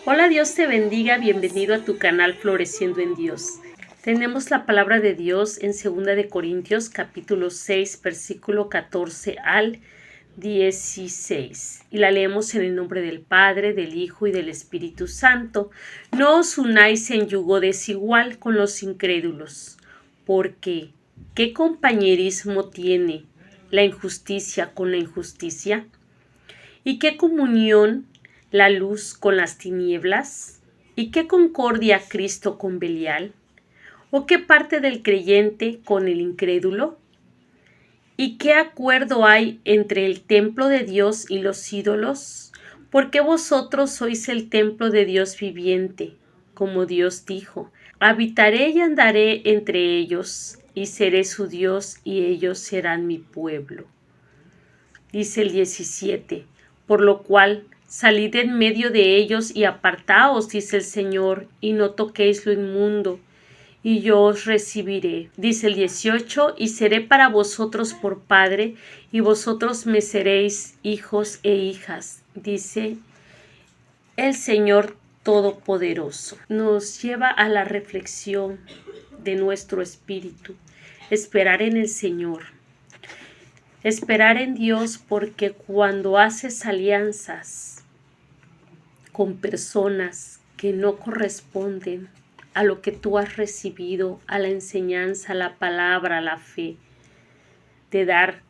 Hola, Dios te bendiga, bienvenido a tu canal Floreciendo en Dios. Tenemos la palabra de Dios en 2 Corintios capítulo 6, versículo 14 al 16. Y la leemos en el nombre del Padre, del Hijo y del Espíritu Santo. No os unáis en yugo desigual con los incrédulos, porque ¿qué compañerismo tiene la injusticia con la injusticia? ¿Y qué comunión la luz con las tinieblas? ¿Y qué concordia Cristo con Belial? ¿O qué parte del creyente con el incrédulo? ¿Y qué acuerdo hay entre el templo de Dios y los ídolos? Porque vosotros sois el templo de Dios viviente, como Dios dijo: habitaré y andaré entre ellos, y seré su Dios, y ellos serán mi pueblo. Dice el 17, por lo cual salid en medio de ellos y apartaos, dice el Señor, y no toquéis lo inmundo, y yo os recibiré. Dice el 18, y seré para vosotros por padre, y vosotros me seréis hijos e hijas, dice el Señor Todopoderoso. Nos lleva a la reflexión de nuestro espíritu, esperar en el Señor. Esperar en Dios, porque cuando haces alianzas con personas que no corresponden a lo que tú has recibido, a la enseñanza, a la palabra, a la fe, de dar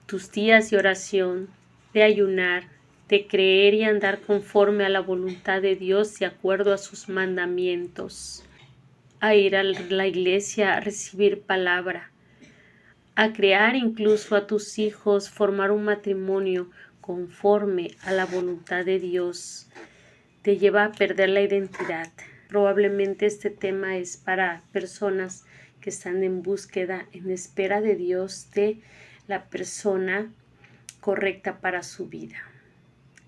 tus días de oración, de ayunar, de creer y andar conforme a la voluntad de Dios, de acuerdo a sus mandamientos, a ir a la iglesia a recibir palabra, a crear incluso a tus hijos, formar un matrimonio conforme a la voluntad de Dios, te lleva a perder la identidad. Probablemente este tema es para personas que están en búsqueda, en espera de Dios, de la persona correcta para su vida.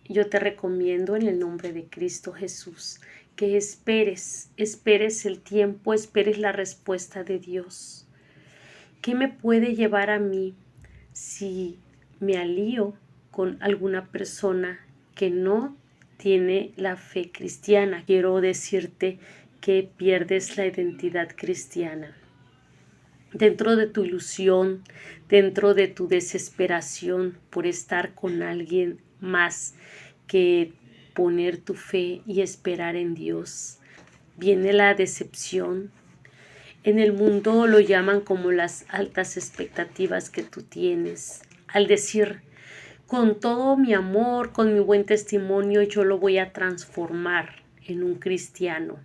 Yo te recomiendo en el nombre de Cristo Jesús que esperes el tiempo, esperes la respuesta de Dios. ¿Qué me puede llevar a mí si me alío con alguna persona que no tiene la fe cristiana? Quiero decirte que pierdes la identidad cristiana. Dentro de tu ilusión, dentro de tu desesperación por estar con alguien más que poner tu fe y esperar en Dios, viene la decepción. En el mundo lo llaman como las altas expectativas que tú tienes. Al decir, con todo mi amor, con mi buen testimonio, yo lo voy a transformar en un cristiano.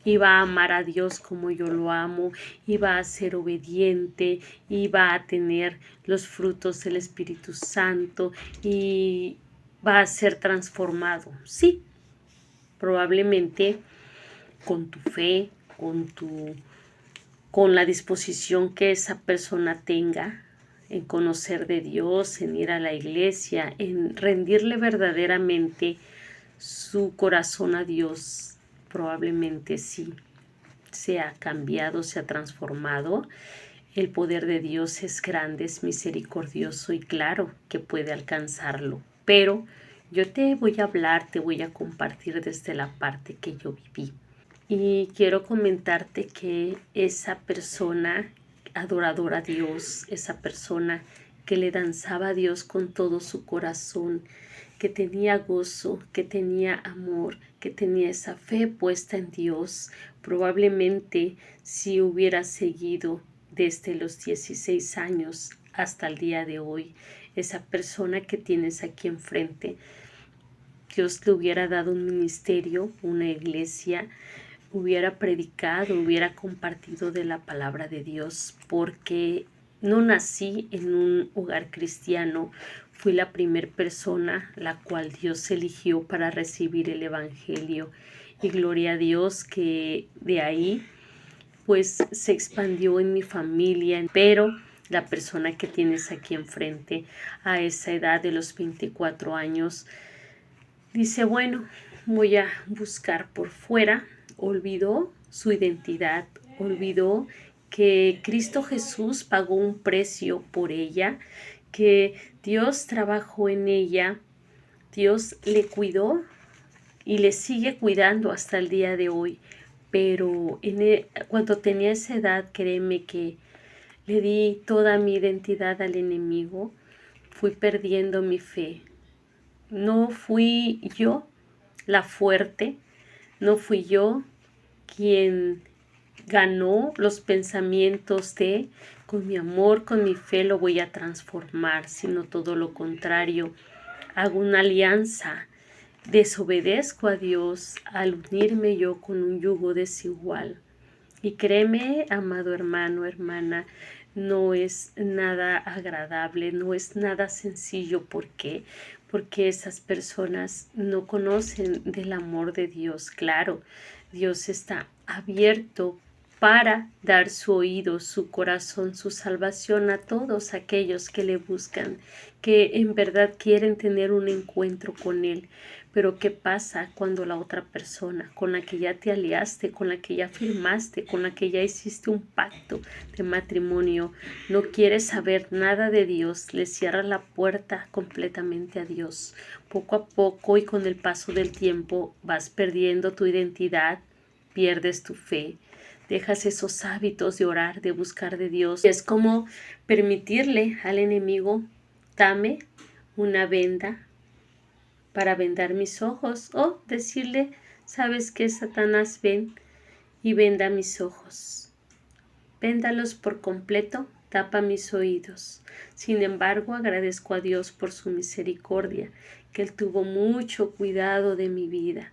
Y va a amar a Dios como yo lo amo, y va a ser obediente, y va a tener los frutos del Espíritu Santo, y va a ser transformado. Sí, probablemente con tu fe, con la disposición que esa persona tenga en conocer de Dios, en ir a la iglesia, en rendirle verdaderamente su corazón a Dios, probablemente sí se ha cambiado, se ha transformado. El poder de Dios es grande, es misericordioso y claro que puede alcanzarlo. Pero yo te voy a hablar, te voy a compartir desde la parte que yo viví. Y quiero comentarte que esa persona adoradora a Dios, esa persona que le danzaba a Dios con todo su corazón, que tenía gozo, que tenía amor, que tenía esa fe puesta en Dios, probablemente si hubiera seguido desde los 16 años hasta el día de hoy, esa persona que tienes aquí enfrente, Dios le hubiera dado un ministerio, una iglesia, hubiera predicado, hubiera compartido de la palabra de Dios, porque no nací en un hogar cristiano, fui la primera persona la cual Dios eligió para recibir el evangelio, y gloria a Dios que de ahí pues se expandió en mi familia. Pero la persona que tienes aquí enfrente a esa edad de los 24 años dice, bueno, voy a buscar por fuera. Olvidó su identidad, olvidó que Cristo Jesús pagó un precio por ella, que Dios trabajó en ella, Dios le cuidó, y le sigue cuidando hasta el día de hoy. Pero cuando tenía esa edad, créeme que le di toda mi identidad al enemigo, fui perdiendo mi fe. No fui yo la fuerte, no fui yo quien ganó los pensamientos de con mi amor, con mi fe lo voy a transformar, sino todo lo contrario. Hago una alianza, desobedezco a Dios al unirme yo con un yugo desigual. Y créeme, amado hermano, hermana, no es nada agradable, no es nada sencillo. ¿Por qué? Porque esas personas no conocen del amor de Dios. Claro, Dios está abierto para dar su oído, su corazón, su salvación a todos aquellos que le buscan, que en verdad quieren tener un encuentro con Él. Pero ¿qué pasa cuando la otra persona con la que ya te aliaste, con la que ya firmaste, con la que ya hiciste un pacto de matrimonio, no quiere saber nada de Dios, le cierra la puerta completamente a Dios? Poco a poco y con el paso del tiempo vas perdiendo tu identidad, pierdes tu fe, dejas esos hábitos de orar, de buscar de Dios. Es como permitirle al enemigo, dame una venda para vendar mis ojos, o decirle, ¿sabes qué, Satanás? Ven y venda mis ojos. Véndalos por completo, tapa mis oídos. Sin embargo, agradezco a Dios por su misericordia, que Él tuvo mucho cuidado de mi vida.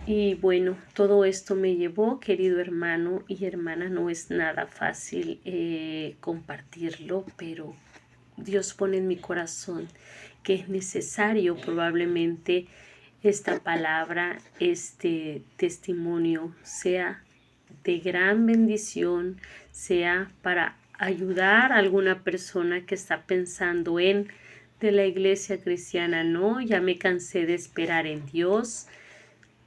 Y bueno, todo esto me llevó, querido hermano y hermana, no es nada fácil compartirlo, pero Dios pone en mi corazón que es necesario probablemente esta palabra, este testimonio sea de gran bendición, sea para ayudar a alguna persona que está pensando en de la iglesia cristiana. No, ya me cansé de esperar en Dios,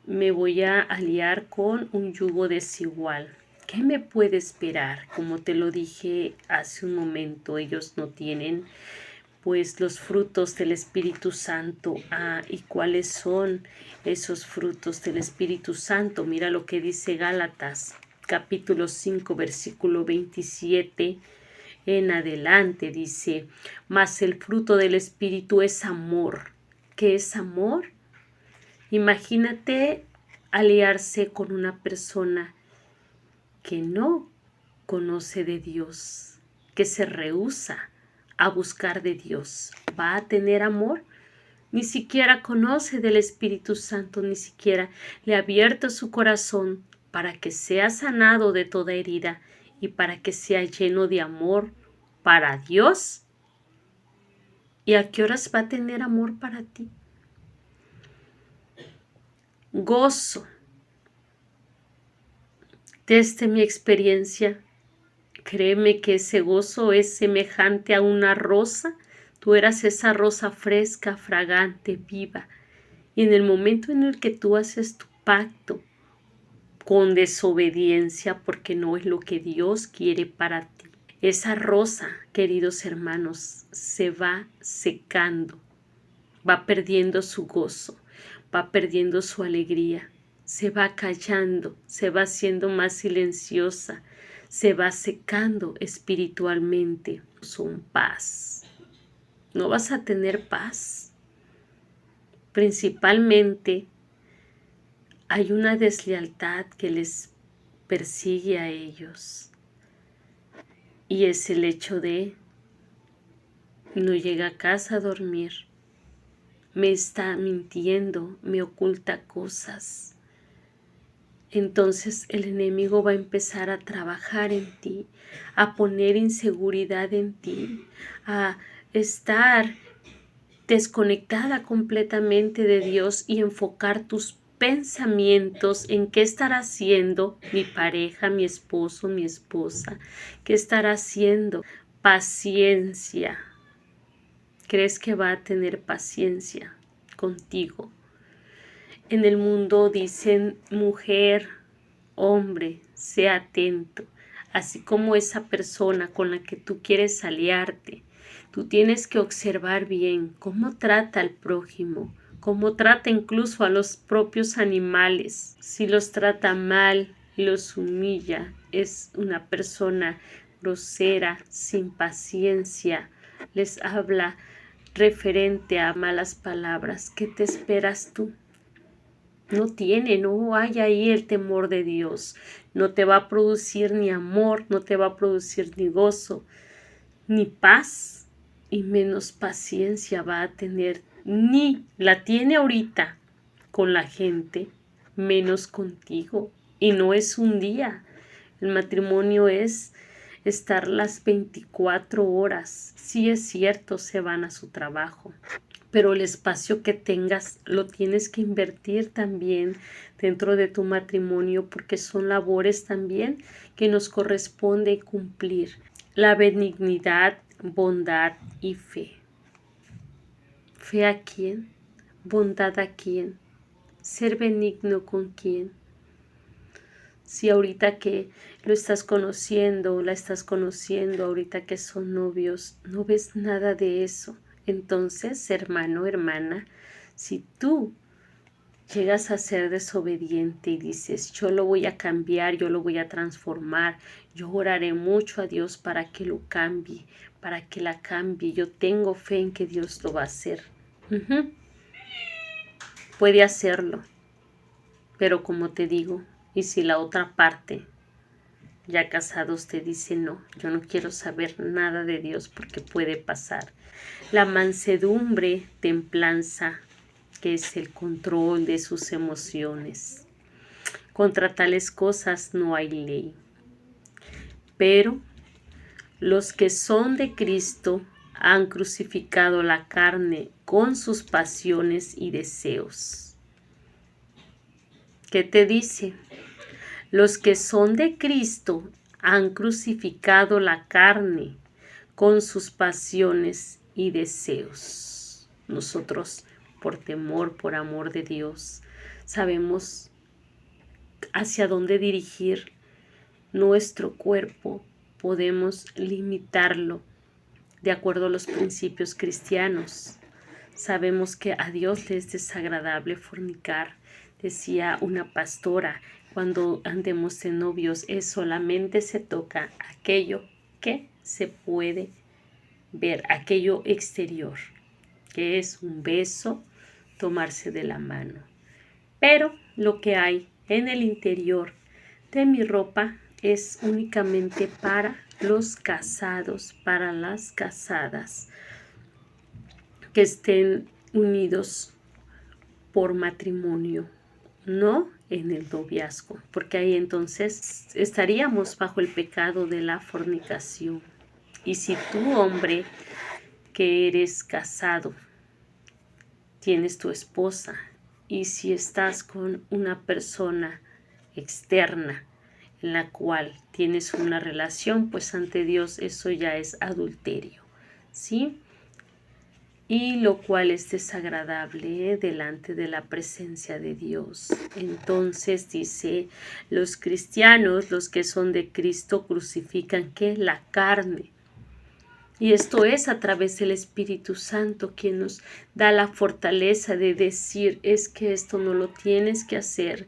me voy a aliar con un yugo desigual. ¿Qué me puede esperar? Como te lo dije hace un momento, ellos no tienen pues los frutos del Espíritu Santo. ¿Y cuáles son esos frutos del Espíritu Santo? Mira lo que dice Gálatas, capítulo 5, versículo 27 en adelante. Dice, mas el fruto del Espíritu es amor. ¿Qué es amor? Imagínate aliarse con una persona que no conoce de Dios, que se rehúsa a buscar de Dios. ¿Va a tener amor? Ni siquiera conoce del Espíritu Santo, ni siquiera le ha abierto su corazón para que sea sanado de toda herida y para que sea lleno de amor para Dios. ¿Y a qué horas va a tener amor para ti? Gozo. Desde mi experiencia, créeme que ese gozo es semejante a una rosa. Tú eras esa rosa fresca, fragante, viva. Y en el momento en el que tú haces tu pacto con desobediencia, porque no es lo que Dios quiere para ti, esa rosa, queridos hermanos, se va secando, va perdiendo su gozo, va perdiendo su alegría, se va callando, se va haciendo más silenciosa, se va secando espiritualmente. Son paz. No vas a tener paz. Principalmente hay una deslealtad que les persigue a ellos. Y es el hecho de no llega a casa a dormir. Me está mintiendo, me oculta cosas. Entonces el enemigo va a empezar a trabajar en ti, a poner inseguridad en ti, a estar desconectada completamente de Dios y enfocar tus pensamientos en qué estará haciendo mi pareja, mi esposo, mi esposa, qué estará haciendo. Paciencia. ¿Crees que va a tener paciencia contigo? En el mundo dicen mujer, hombre, sea atento, así como esa persona con la que tú quieres aliarte. Tú tienes que observar bien cómo trata al prójimo, cómo trata incluso a los propios animales. Si los trata mal y los humilla, es una persona grosera, sin paciencia, les habla referente a malas palabras. ¿Qué te esperas tú? No hay ahí el temor de Dios. No te va a producir ni amor, no te va a producir ni gozo, ni paz, y menos paciencia va a tener. Ni la tiene ahorita con la gente, menos contigo. Y no es un día. El matrimonio es estar las 24 horas. Sí es cierto, se van a su trabajo, pero el espacio que tengas lo tienes que invertir también dentro de tu matrimonio, porque son labores también que nos corresponde cumplir. La benignidad, bondad y fe. ¿Fe a quién? ¿Bondad a quién? ¿Ser benigno con quién? Si ahorita que lo estás conociendo, la estás conociendo, ahorita que son novios, no ves nada de eso. Entonces, hermano, hermana, si tú llegas a ser desobediente y dices, yo lo voy a cambiar, yo lo voy a transformar, yo oraré mucho a Dios para que lo cambie, para que la cambie, yo tengo fe en que Dios lo va a hacer. Puede hacerlo, pero como te digo, y si la otra parte ya casados te dice no, yo no quiero saber nada de Dios, porque puede pasar. La mansedumbre, templanza, que es el control de sus emociones. Contra tales cosas no hay ley. Pero los que son de Cristo han crucificado la carne con sus pasiones y deseos. ¿Qué te dice? Los que son de Cristo han crucificado la carne con sus pasiones y deseos. Nosotros, por temor, por amor de Dios, sabemos hacia dónde dirigir nuestro cuerpo, podemos limitarlo de acuerdo a los principios cristianos. Sabemos que a Dios le es desagradable fornicar. Decía una pastora, cuando andemos de novios, solamente se toca aquello que se puede ver, aquello exterior, que es un beso, tomarse de la mano. Pero lo que hay en el interior de mi ropa es únicamente para los casados, para las casadas que estén unidos por matrimonio, no en el noviazgo, porque ahí entonces estaríamos bajo el pecado de la fornicación. Y si tú, hombre, que eres casado, tienes tu esposa, y si estás con una persona externa en la cual tienes una relación, pues ante Dios eso ya es adulterio, ¿sí? Y lo cual es desagradable delante de la presencia de Dios. Entonces dice, los cristianos, los que son de Cristo, crucifican ¿qué? La carne. Y esto es a través del Espíritu Santo quien nos da la fortaleza de decir, es que esto no lo tienes que hacer,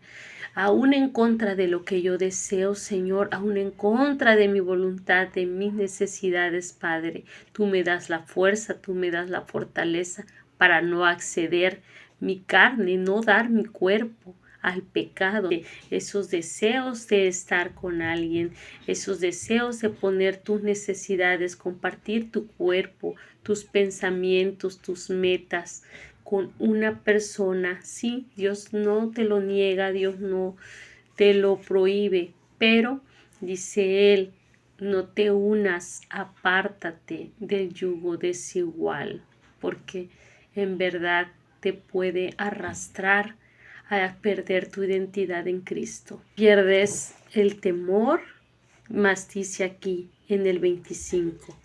aún en contra de lo que yo deseo, Señor, aún en contra de mi voluntad, de mis necesidades, Padre. Tú me das la fuerza, tú me das la fortaleza para no acceder mi carne, no dar mi cuerpo al pecado, esos deseos de estar con alguien, esos deseos de poner tus necesidades, compartir tu cuerpo, tus pensamientos, tus metas con una persona. Sí, Dios no te lo niega, Dios no te lo prohíbe, pero dice Él, no te unas, apártate del yugo desigual, porque en verdad te puede arrastrar a perder tu identidad en Cristo. Pierdes el temor, más dice aquí en el 25.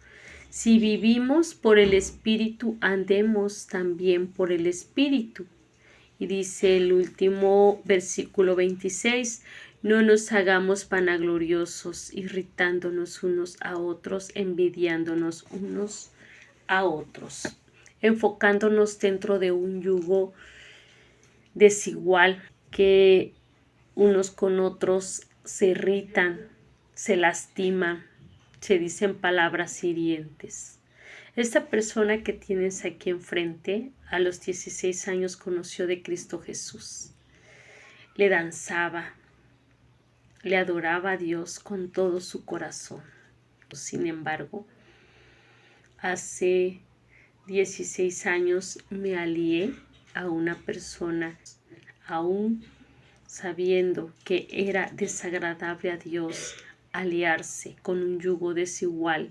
Si vivimos por el Espíritu, andemos también por el Espíritu. Y dice el último versículo 26, no nos hagamos vanagloriosos, irritándonos unos a otros, envidiándonos unos a otros, enfocándonos dentro de un yugo desigual, que unos con otros se irritan, se lastiman, se dicen palabras hirientes. Esta persona que tienes aquí enfrente, a los 16 años conoció de Cristo Jesús. Le danzaba, le adoraba a Dios con todo su corazón. Sin embargo, hace 16 años me alié a una persona, aún sabiendo que era desagradable a Dios aliarse con un yugo desigual.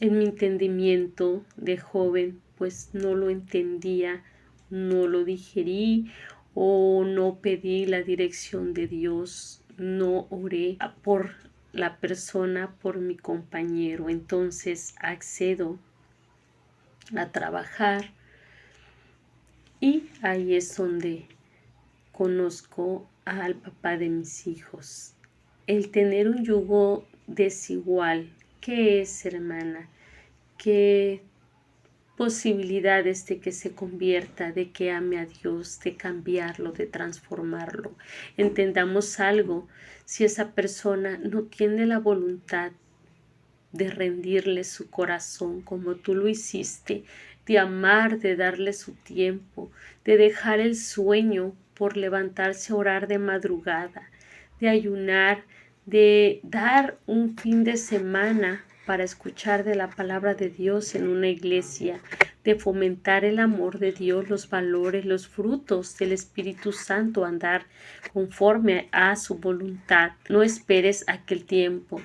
En mi entendimiento de joven, pues no lo entendía, no lo digerí o no pedí la dirección de Dios, no oré por la persona, por mi compañero. Entonces accedo a trabajar y ahí es donde conozco al papá de mis hijos. El tener un yugo desigual, ¿qué es, hermana? ¿Qué posibilidades de que se convierta, de que ame a Dios, de cambiarlo, de transformarlo? Entendamos algo, si esa persona no tiene la voluntad de rendirle su corazón como tú lo hiciste, de amar, de darle su tiempo, de dejar el sueño por levantarse a orar de madrugada, de ayunar, de dar un fin de semana para escuchar de la palabra de Dios en una iglesia, de fomentar el amor de Dios, los valores, los frutos del Espíritu Santo, andar conforme a su voluntad. No esperes aquel tiempo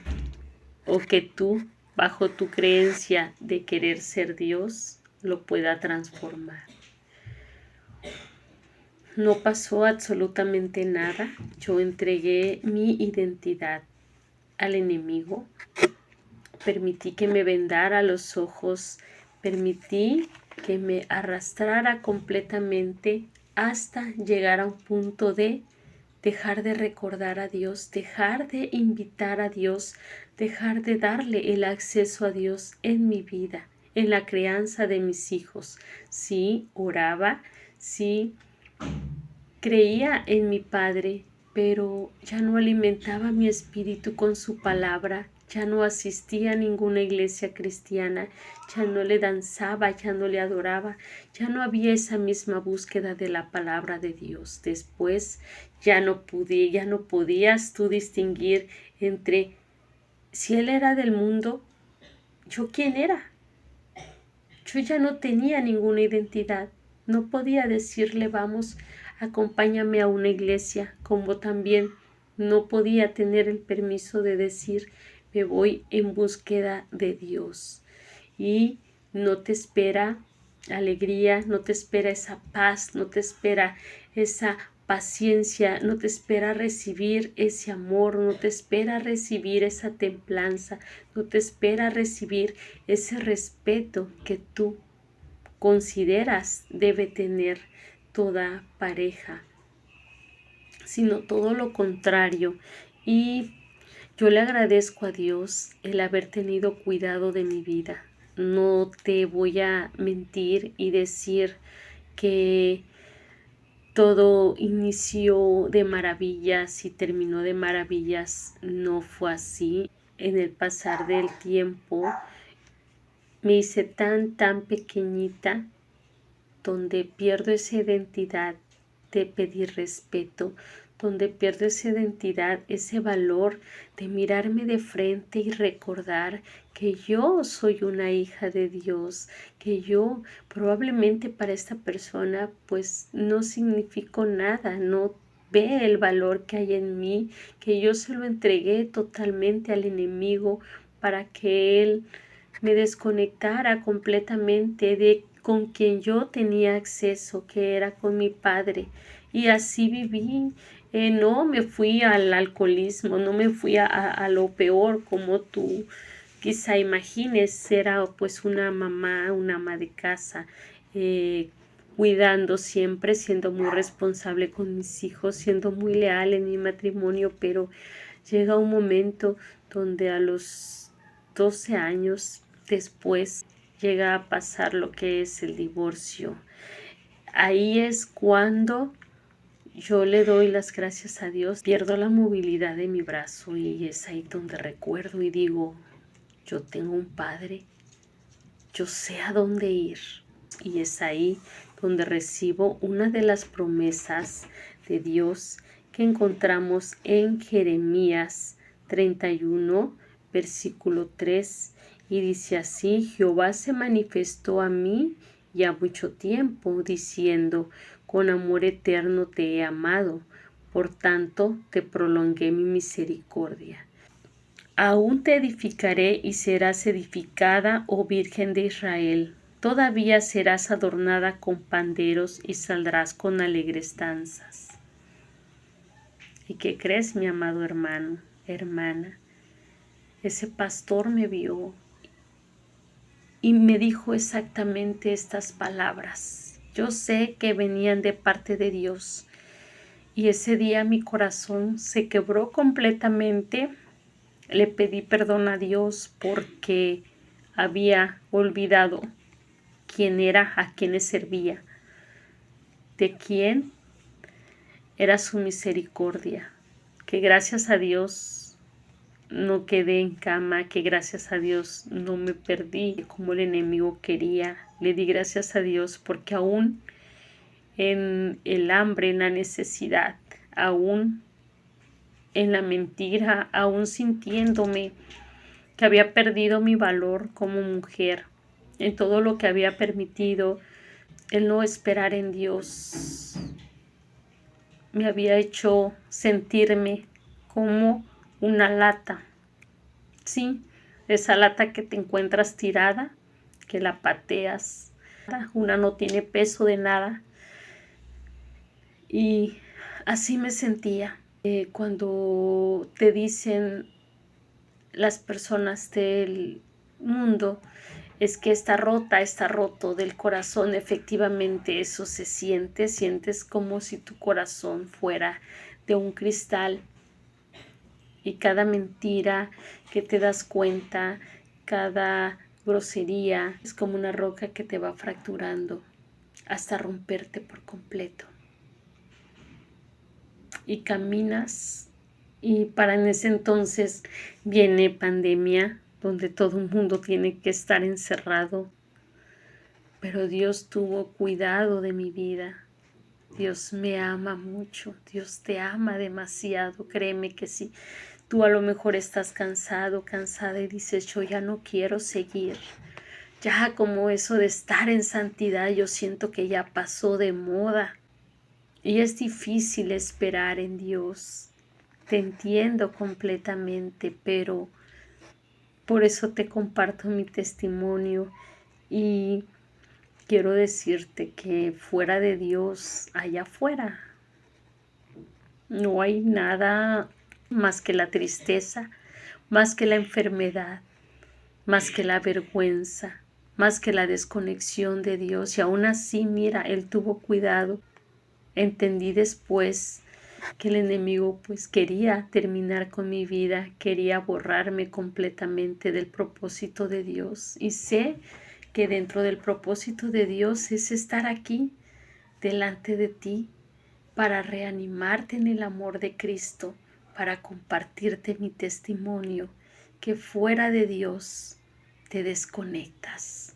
o que tú, bajo tu creencia de querer ser Dios, lo pueda transformar. No pasó absolutamente nada. Yo entregué mi identidad al enemigo. Permití que me vendara los ojos. Permití que me arrastrara completamente hasta llegar a un punto de dejar de recordar a Dios, dejar de invitar a Dios, dejar de darle el acceso a Dios en mi vida, en la crianza de mis hijos. Sí, oraba, sí, creía en mi Padre, pero ya no alimentaba mi espíritu con su palabra, ya no asistía a ninguna iglesia cristiana, ya no le danzaba, ya no le adoraba, ya no había esa misma búsqueda de la palabra de Dios. Después ya no podías tú distinguir entre si Él era del mundo, ¿yo quién era? Yo ya no tenía ninguna identidad, no podía decirle vamos, acompáñame a una iglesia, como también no podía tener el permiso de decir me voy en búsqueda de Dios. Y no te espera alegría, no te espera esa paz, no te espera esa paciencia, no te espera recibir ese amor, no te espera recibir esa templanza, no te espera recibir ese respeto que tú consideras debe tener toda pareja, sino todo lo contrario. Y yo le agradezco a Dios el haber tenido cuidado de mi vida. No te voy a mentir y decir que todo inició de maravillas y terminó de maravillas. No fue así. En el pasar del tiempo me hice tan pequeñita, donde pierdo esa identidad de pedir respeto, donde pierdo esa identidad, ese valor de mirarme de frente y recordar que yo soy una hija de Dios, que yo probablemente para esta persona pues no significo nada, no ve el valor que hay en mí, que yo se lo entregué totalmente al enemigo para que él me desconectara completamente de con quien yo tenía acceso, que era con mi padre. Y así viví. No me fui al alcoholismo, no me fui a lo peor como tú quizá imagines. Era pues una mamá, una ama de casa, cuidando siempre, siendo muy responsable con mis hijos, siendo muy leal en mi matrimonio, pero llega un momento donde a los 12 años después llega a pasar lo que es el divorcio. Ahí es cuando yo le doy las gracias a Dios, pierdo la movilidad de mi brazo y es ahí donde recuerdo y digo, yo tengo un Padre, yo sé a dónde ir. Y es ahí donde recibo una de las promesas de Dios que encontramos en Jeremías 31, versículo 3, y dice así: Jehová se manifestó a mí ya mucho tiempo, diciendo, con amor eterno te he amado, por tanto te prolongué mi misericordia. Aún te edificaré y serás edificada, oh Virgen de Israel. Todavía serás adornada con panderos y saldrás con alegres danzas. ¿Y qué crees, mi amado hermano, hermana? Ese pastor me vio y me dijo exactamente estas palabras. Yo sé que venían de parte de Dios. Y ese día mi corazón se quebró completamente. Le pedí perdón a Dios porque había olvidado quién era, a quiénes servía, de quién era su misericordia, que gracias a Dios no quedé en cama, que gracias a Dios no me perdí como el enemigo quería. Le di gracias a Dios porque aún en el hambre, en la necesidad, aún en la mentira, aún sintiéndome que había perdido mi valor como mujer, en todo lo que había permitido el no esperar en Dios, me había hecho sentirme como una lata. Sí, esa lata que te encuentras tirada, que la pateas, una no tiene peso de nada. Y así me sentía. Cuando te dicen las personas del mundo, es que está rota, está roto del corazón, efectivamente eso se siente, sientes como si tu corazón fuera de un cristal y cada mentira que te das cuenta, cada grosería es como una roca que te va fracturando hasta romperte por completo. Y caminas y para en ese entonces viene pandemia donde todo el mundo tiene que estar encerrado, pero Dios tuvo cuidado de mi vida. Dios me ama mucho, Dios te ama demasiado, créeme que sí. Tú a lo mejor estás cansado, cansada y dices, yo ya no quiero seguir. Ya como eso de estar en santidad, yo siento que ya pasó de moda. Y es difícil esperar en Dios. Te entiendo completamente, pero por eso te comparto mi testimonio y quiero decirte que fuera de Dios, allá afuera, no hay nada más que la tristeza, más que la enfermedad, más que la vergüenza, más que la desconexión de Dios. Y aún así, mira, Él tuvo cuidado. Entendí después que el enemigo pues quería terminar con mi vida, quería borrarme completamente del propósito de Dios. Y sé que dentro del propósito de Dios es estar aquí delante de ti para reanimarte en el amor de Cristo, para compartirte mi testimonio, que fuera de Dios te desconectas,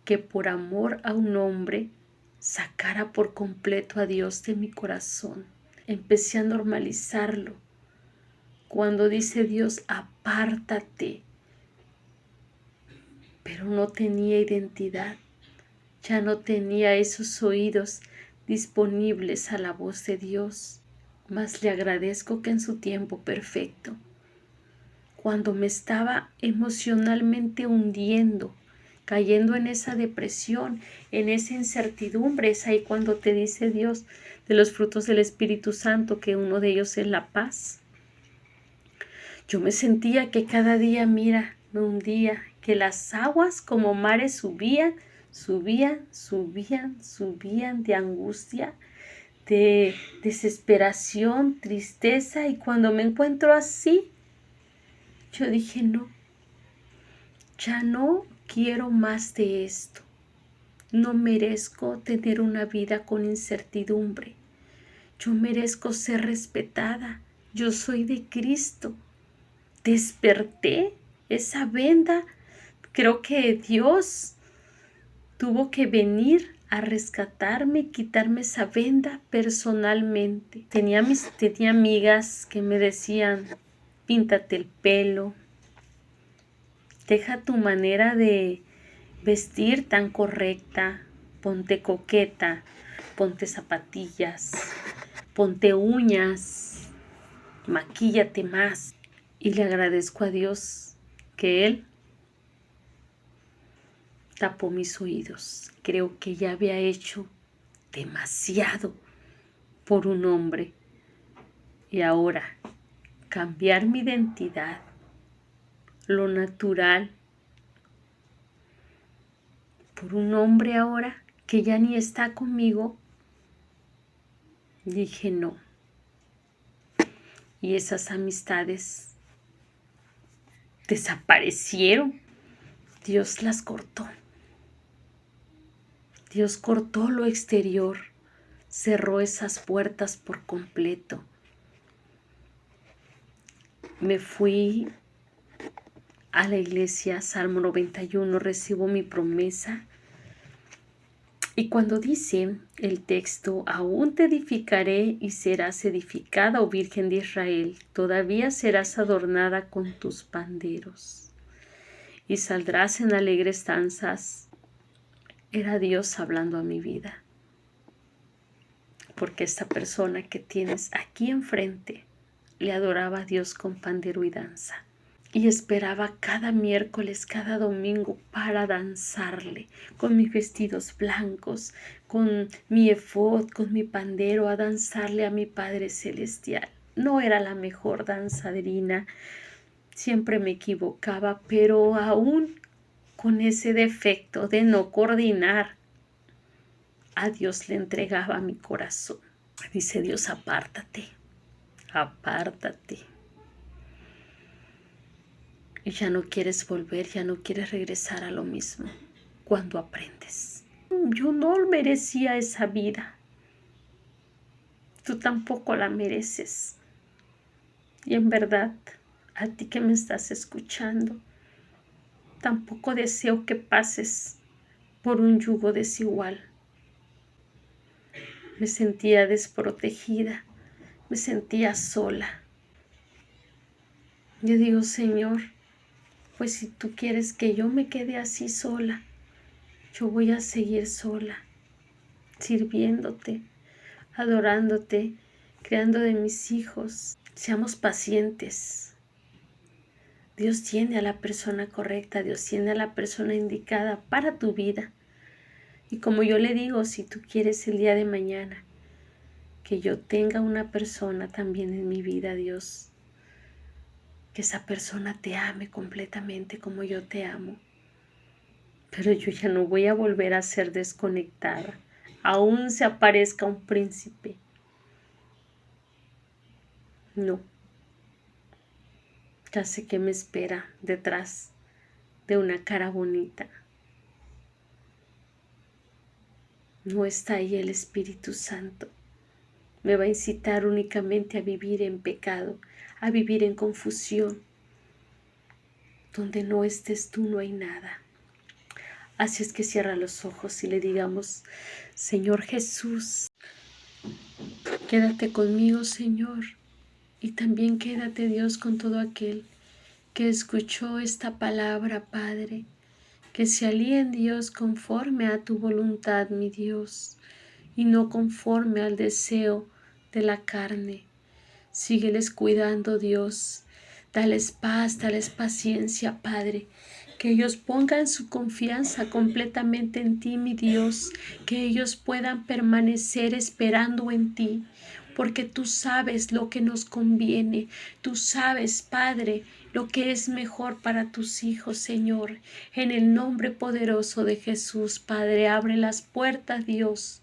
que por amor a un hombre sacara por completo a Dios de mi corazón. Empecé a normalizarlo. Cuando dice Dios, apártate, pero no tenía identidad, ya no tenía esos oídos disponibles a la voz de Dios, mas le agradezco que en su tiempo perfecto, cuando me estaba emocionalmente hundiendo, cayendo en esa depresión, en esa incertidumbre, es ahí cuando te dice Dios de los frutos del Espíritu Santo, que uno de ellos es la paz. Yo me sentía que cada día, mira, me hundía, que las aguas como mares subían de angustia, de desesperación, tristeza, y cuando me encuentro así, yo dije, no, ya no quiero más de esto, no merezco tener una vida con incertidumbre. Yo merezco ser respetada. Yo soy de Cristo. Desperté esa venda. Creo que Dios tuvo que venir a rescatarme, quitarme esa venda personalmente. Tenía amigas que me decían, píntate el pelo, deja tu manera de vestir tan correcta, ponte coqueta, ponte zapatillas, ponte uñas, maquíllate más. Y le agradezco a Dios que Él tapó mis oídos. Creo que ya había hecho demasiado por un hombre. Y ahora, cambiar mi identidad, lo natural, por un hombre ahora que ya ni está conmigo, dije no. Y esas amistades desaparecieron. Dios las cortó. Dios cortó lo exterior, cerró esas puertas por completo. Me fui a la iglesia, Salmo 91, recibo mi promesa. Y cuando dice el texto, aún te edificaré y serás edificada, oh Virgen de Israel, todavía serás adornada con tus panderos y saldrás en alegres danzas. Era Dios hablando a mi vida, porque esta persona que tienes aquí enfrente le adoraba a Dios con pandero y danza. Y esperaba cada miércoles, cada domingo para danzarle con mis vestidos blancos, con mi efod, con mi pandero, a danzarle a mi Padre Celestial. No era la mejor danzarina, siempre me equivocaba, pero aún con ese defecto de no coordinar, a Dios le entregaba mi corazón. Dice Dios, apártate, apártate. Y ya no quieres volver, ya no quieres regresar a lo mismo cuando aprendes. Yo no merecía esa vida. Tú tampoco la mereces. Y en verdad, a ti que me estás escuchando, tampoco deseo que pases por un yugo desigual. Me sentía desprotegida, me sentía sola. Yo digo, Señor, pues si tú quieres que yo me quede así sola, yo voy a seguir sola, sirviéndote, adorándote, creando de mis hijos. Seamos pacientes. Dios tiene a la persona correcta, Dios tiene a la persona indicada para tu vida. Y como yo le digo, si tú quieres el día de mañana que yo tenga una persona también en mi vida, Dios, que esa persona te ame completamente como yo te amo. Pero yo ya no voy a volver a ser desconectada, aún se aparezca un príncipe. No. Ya sé que me espera detrás de una cara bonita. No está ahí el Espíritu Santo. Me va a incitar únicamente a vivir en pecado, a vivir en confusión. Donde no estés tú no hay nada. Así es que cierra los ojos y le digamos, Señor Jesús, quédate conmigo, Señor, y también quédate, Dios, con todo aquel que escuchó esta palabra, Padre, que se alíen, Dios, conforme a tu voluntad, mi Dios, y no conforme al deseo de la carne. Sígueles cuidando, Dios. Dales paz, dales paciencia, Padre. Que ellos pongan su confianza completamente en ti, mi Dios. Que ellos puedan permanecer esperando en ti. Porque tú sabes lo que nos conviene. Tú sabes, Padre, lo que es mejor para tus hijos, Señor. En el nombre poderoso de Jesús, Padre, abre las puertas, Dios.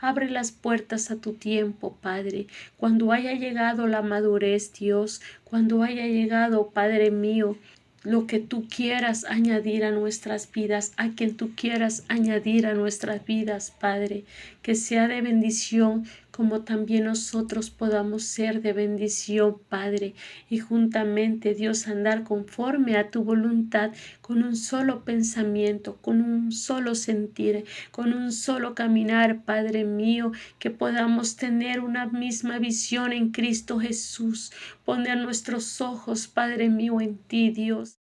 Abre las puertas a tu tiempo, Padre, cuando haya llegado la madurez, Dios, cuando haya llegado, Padre mío, lo que tú quieras añadir a nuestras vidas, a quien tú quieras añadir a nuestras vidas, Padre, que sea de bendición como también nosotros podamos ser de bendición, Padre, y juntamente, Dios, andar conforme a tu voluntad, con un solo pensamiento, con un solo sentir, con un solo caminar, Padre mío, que podamos tener una misma visión en Cristo Jesús. Poner nuestros ojos, Padre mío, en ti, Dios.